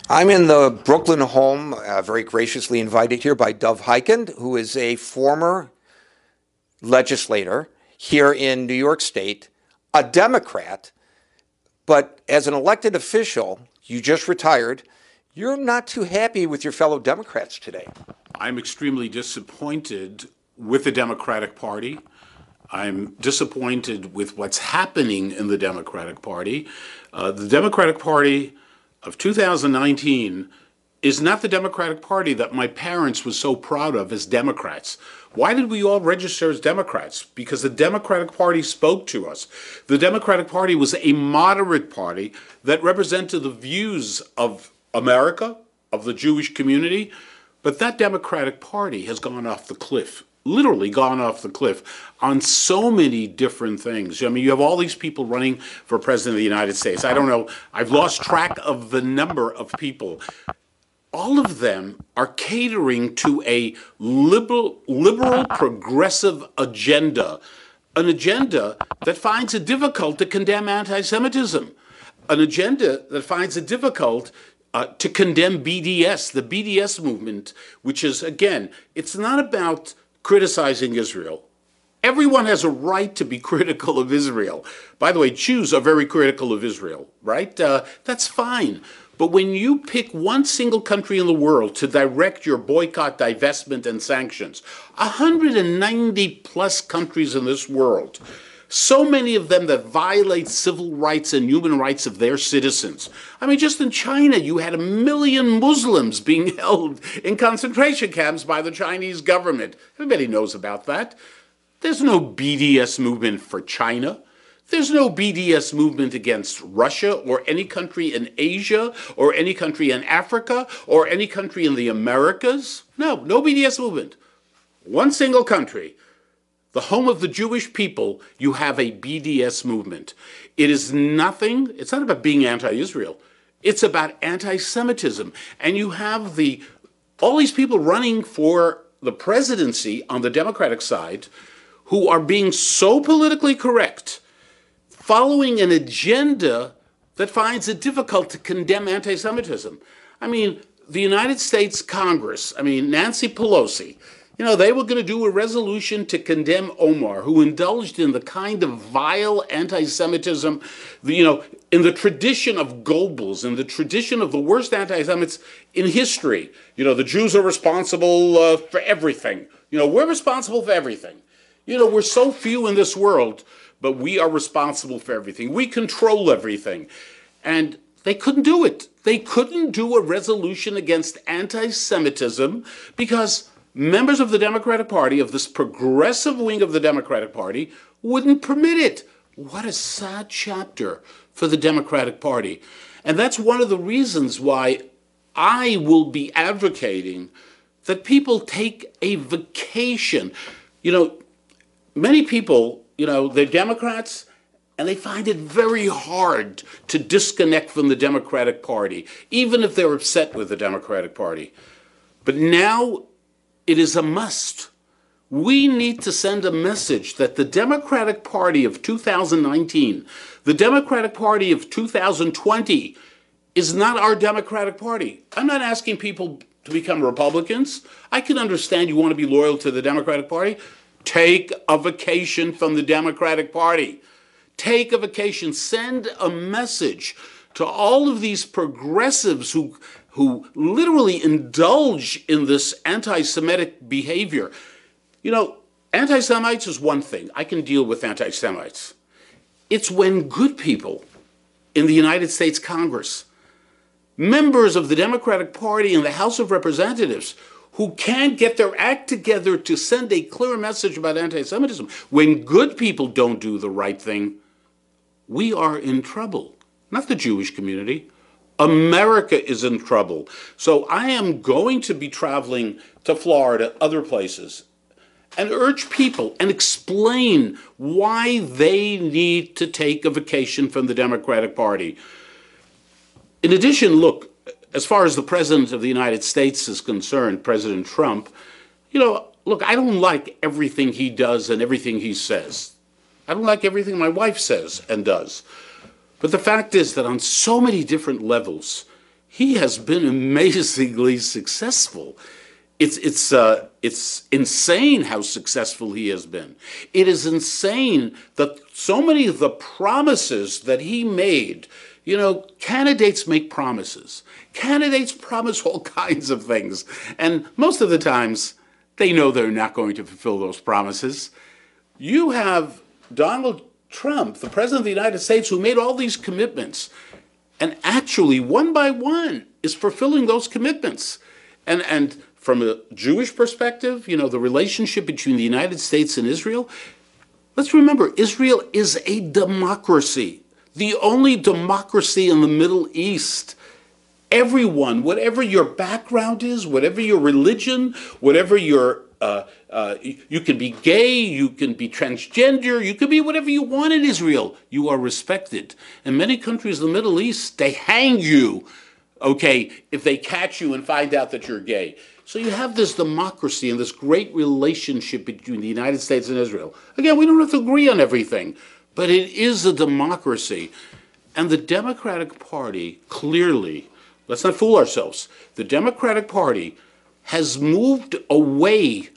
I'm in the Brooklyn home, very graciously invited here by Dov Hikind, who is a former legislator here in New York State, a Democrat, but as an elected official, you just retired, you're not too happy with your fellow Democrats today. I'm extremely disappointed with the Democratic Party. I'm disappointed with what's happening in the Democratic Party. The Democratic Party of 2019 is not the Democratic Party that my parents were so proud of as Democrats. Why did we all register as Democrats? Because the Democratic Party spoke to us. The Democratic Party was a moderate party that represented the views of America, of the Jewish community, but that Democratic Party has gone off the cliff. Literally gone off the cliff on so many different things. I mean, you have all these people running for president of the United States. I don't know, I've lost track of the number of people. All of them are catering to a liberal progressive agenda, an agenda that finds it difficult to condemn anti-Semitism, an agenda that finds it difficult to condemn BDS, the BDS movement, which is, again, it's not about criticizing Israel. Everyone has a right to be critical of Israel. By the way, Jews are very critical of Israel, right? That's fine. But when you pick one single country in the world to direct your boycott, divestment, and sanctions, 190 plus countries in this world, so many of them that violate civil rights and human rights of their citizens. I mean, just in China, you had 1 million Muslims being held in concentration camps by the Chinese government. Everybody knows about that. There's no BDS movement for China. There's no BDS movement against Russia or any country in Asia or any country in Africa or any country in the Americas. No BDS movement. One single country. The home of the Jewish people, you have a BDS movement. It is nothing, it's not about being anti-Israel. It's about anti-Semitism. And you have all these people running for the presidency on the Democratic side who are being so politically correct, following an agenda that finds it difficult to condemn anti-Semitism. I mean, the United States Congress, Nancy Pelosi, they were going to do a resolution to condemn Omar, who indulged in the kind of vile anti-Semitism, in the tradition of Goebbels, in the tradition of the worst anti-Semites in history. The Jews are responsible for everything. We're responsible for everything. We're so few in this world, but we are responsible for everything. We control everything. And they couldn't do it. They couldn't do a resolution against anti-Semitism because members of the Democratic Party, of this progressive wing of the Democratic Party, wouldn't permit it. What a sad chapter for the Democratic Party. And that's one of the reasons why I will be advocating that people take a vacation. Many people, they're Democrats, and they find it very hard to disconnect from the Democratic Party, even if they're upset with the Democratic Party. But now it is a must. We need to send a message that the Democratic Party of 2019, the Democratic Party of 2020, is not our Democratic Party. I'm not asking people to become Republicans. I can understand you want to be loyal to the Democratic Party. Take a vacation from the Democratic Party. Take a vacation. Send a message to all of these progressives who literally indulge in this anti-Semitic behavior. Anti-Semites is one thing. I can deal with anti-Semites. It's when good people in the United States Congress, members of the Democratic Party in the House of Representatives, who can't get their act together to send a clear message about anti-Semitism, when good people don't do the right thing, we are in trouble. Not the Jewish community. America is in trouble. So I am going to be traveling to Florida, other places, and urge people and explain why they need to take a vacation from the Democratic Party. In addition, look, as far as the President of the United States is concerned, President Trump, look, I don't like everything he does and everything he says. I don't like everything my wife says and does. But the fact is that on so many different levels, he has been amazingly successful. It's insane how successful he has been. It is insane that so many of the promises that he made, candidates make promises. Candidates promise all kinds of things. And most of the times, they know they're not going to fulfill those promises. You have Donald Trump, the President of the United States, who made all these commitments, and actually, one by one, is fulfilling those commitments. And from a Jewish perspective, the relationship between the United States and Israel, let's remember, Israel is a democracy, the only democracy in the Middle East. Everyone, whatever your background is, whatever your religion, whatever your, you can be gay, you can be transgender, you can be whatever you want in Israel. You are respected. In many countries in the Middle East, they hang you, if they catch you and find out that you're gay. So you have this democracy and this great relationship between the United States and Israel. Again, we don't have to agree on everything, but it is a democracy. And the Democratic Party, clearly, let's not fool ourselves, the Democratic Party has moved away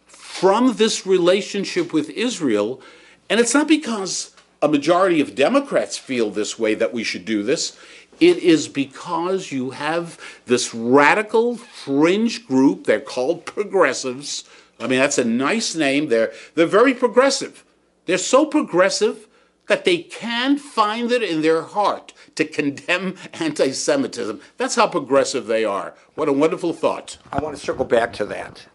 from this relationship with Israel, and it's not because a majority of Democrats feel this way that we should do this. It is because you have this radical fringe group, they're called progressives. I mean, that's a nice name. They're very progressive. They're so progressive that they can find it in their heart to condemn anti-Semitism. That's how progressive they are. What a wonderful thought. I want to circle back to that.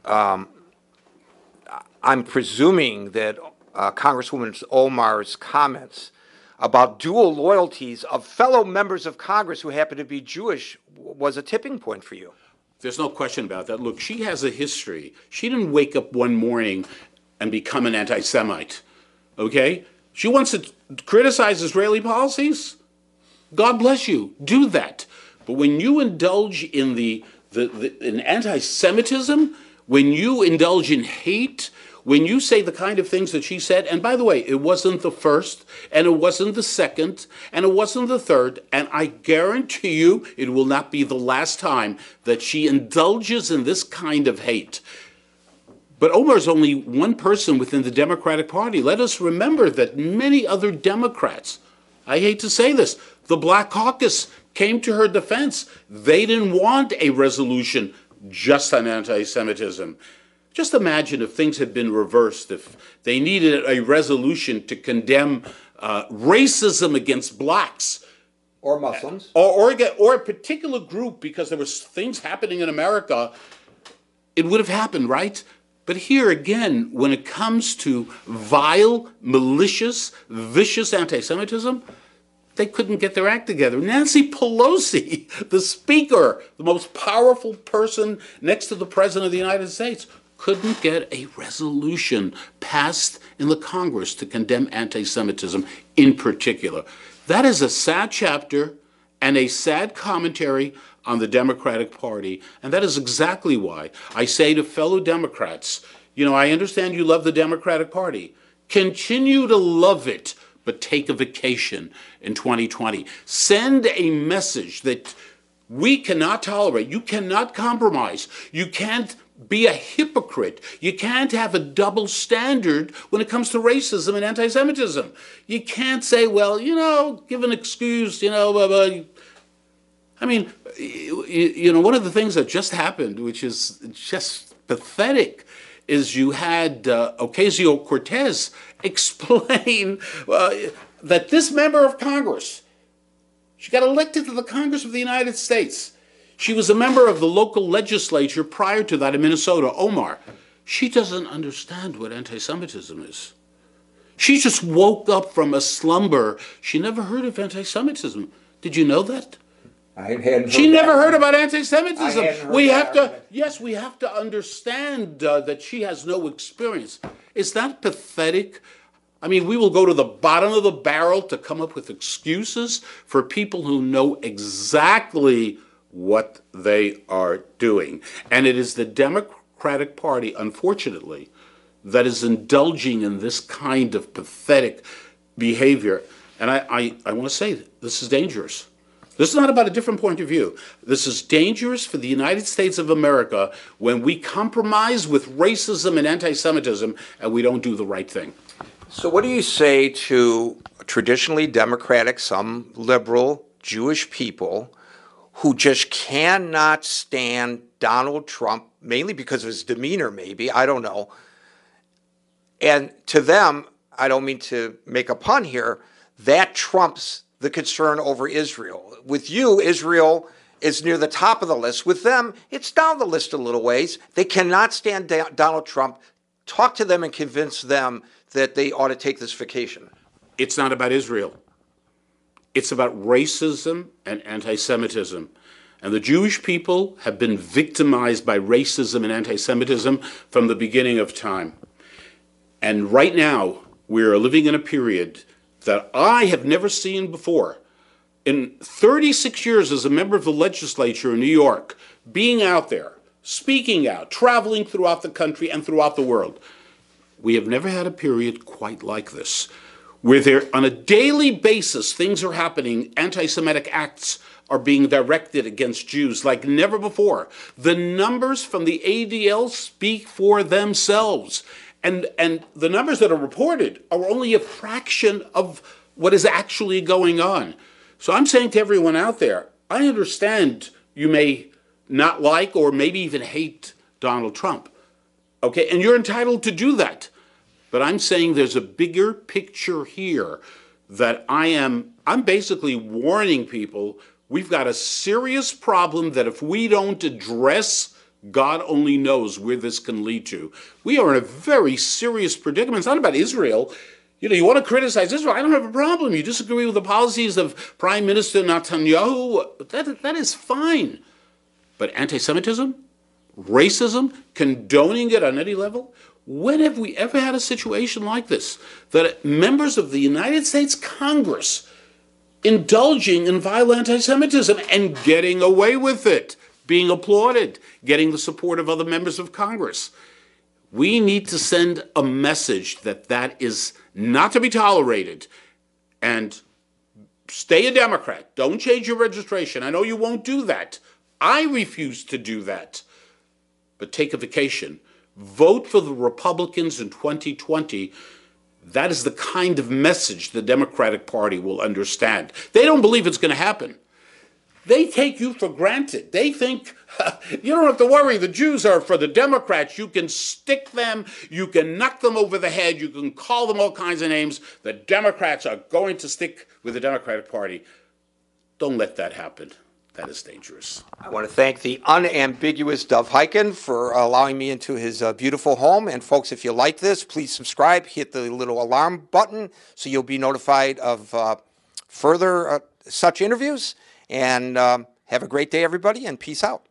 I'm presuming that Congresswoman Omar's comments about dual loyalties of fellow members of Congress who happen to be Jewish was a tipping point for you. There's no question about that. Look, she has a history. She didn't wake up one morning and become an anti-Semite, okay? She wants to criticize Israeli policies? God bless you. Do that. But when you indulge in in anti-Semitism, when you indulge in hate, when you say the kind of things that she said, and by the way, it wasn't the first, and it wasn't the second, and it wasn't the third, and I guarantee you it will not be the last time that she indulges in this kind of hate. But Omar is only one person within the Democratic Party. Let us remember that many other Democrats, I hate to say this, the Black Caucus came to her defense. They didn't want a resolution just on anti-Semitism. Just imagine if things had been reversed, if they needed a resolution to condemn racism against blacks. Or Muslims. Or a particular group, because there was things happening in America, it would have happened, right? But here again, when it comes to vile, malicious, vicious anti-Semitism, they couldn't get their act together. Nancy Pelosi, the speaker, the most powerful person next to the President of the United States, couldn't get a resolution passed in the Congress to condemn anti-Semitism in particular. That is a sad chapter and a sad commentary on the Democratic Party, and that is exactly why I say to fellow Democrats, I understand you love the Democratic Party. Continue to love it, but take a vacation in 2020. Send a message that we cannot tolerate. You cannot compromise. You can't be a hypocrite. You can't have a double standard when it comes to racism and anti-Semitism. You can't say, well, give an excuse, I mean, one of the things that just happened, which is just pathetic, is you had Ocasio-Cortez explain that this member of Congress, she got elected to the Congress of the United States. She was a member of the local legislature prior to that in Minnesota, Omar. She doesn't understand what anti-Semitism is. She just woke up from a slumber. She never heard of anti-Semitism. Did you know that? I hadn't She heard never that. heard about anti-Semitism. I hadn't heard We that have to, argument. yes, we have to understand that she has no experience. Is that pathetic? I mean, we will go to the bottom of the barrel to come up with excuses for people who know exactly what they are doing. And it is the Democratic Party, unfortunately, that is indulging in this kind of pathetic behavior. And I want to say this is dangerous. This is not about a different point of view. This is dangerous for the United States of America when we compromise with racism and anti-Semitism and we don't do the right thing. So what do you say to traditionally Democratic, some liberal Jewish people who just cannot stand Donald Trump, mainly because of his demeanor, maybe, I don't know. And to them, I don't mean to make a pun here, that trumps the concern over Israel. With you, Israel is near the top of the list. With them, it's down the list a little ways. They cannot stand Donald Trump. Talk to them and convince them that they ought to take this vacation. It's not about Israel. It's about racism and anti-Semitism. And the Jewish people have been victimized by racism and anti-Semitism from the beginning of time. And right now, we're living in a period that I have never seen before. In 36 years as a member of the legislature in New York, being out there, speaking out, traveling throughout the country and throughout the world, we have never had a period quite like this, where there, on a daily basis, things are happening, anti-Semitic acts are being directed against Jews like never before. The numbers from the ADL speak for themselves. And the numbers that are reported are only a fraction of what is actually going on. So I'm saying to everyone out there, I understand you may not like or maybe even hate Donald Trump. Okay, and you're entitled to do that. But I'm saying there's a bigger picture here that I'm basically warning people we've got a serious problem that if we don't address, God only knows where this can lead to. We are in a very serious predicament. It's not about Israel. You know, you want to criticize Israel, I don't have a problem. You disagree with the policies of Prime Minister Netanyahu, that is fine. But anti-Semitism, racism, condoning it on any level, when have we ever had a situation like this? That members of the United States Congress indulging in vile anti-Semitism and getting away with it, being applauded, getting the support of other members of Congress. We need to send a message that that is not to be tolerated. And stay a Democrat. Don't change your registration. I know you won't do that. I refuse to do that. But take a vacation. Vote for the Republicans in 2020. That is the kind of message the Democratic Party will understand. They don't believe it's going to happen. They take you for granted. They think, you don't have to worry, the Jews are for the Democrats. You can stick them, you can knock them over the head, you can call them all kinds of names. The Democrats are going to stick with the Democratic Party. Don't let that happen. That is dangerous. I want to thank the unambiguous Dov Hikind for allowing me into his beautiful home. And folks, if you like this, please subscribe, hit the little alarm button so you'll be notified of further such interviews. And have a great day, everybody, and peace out.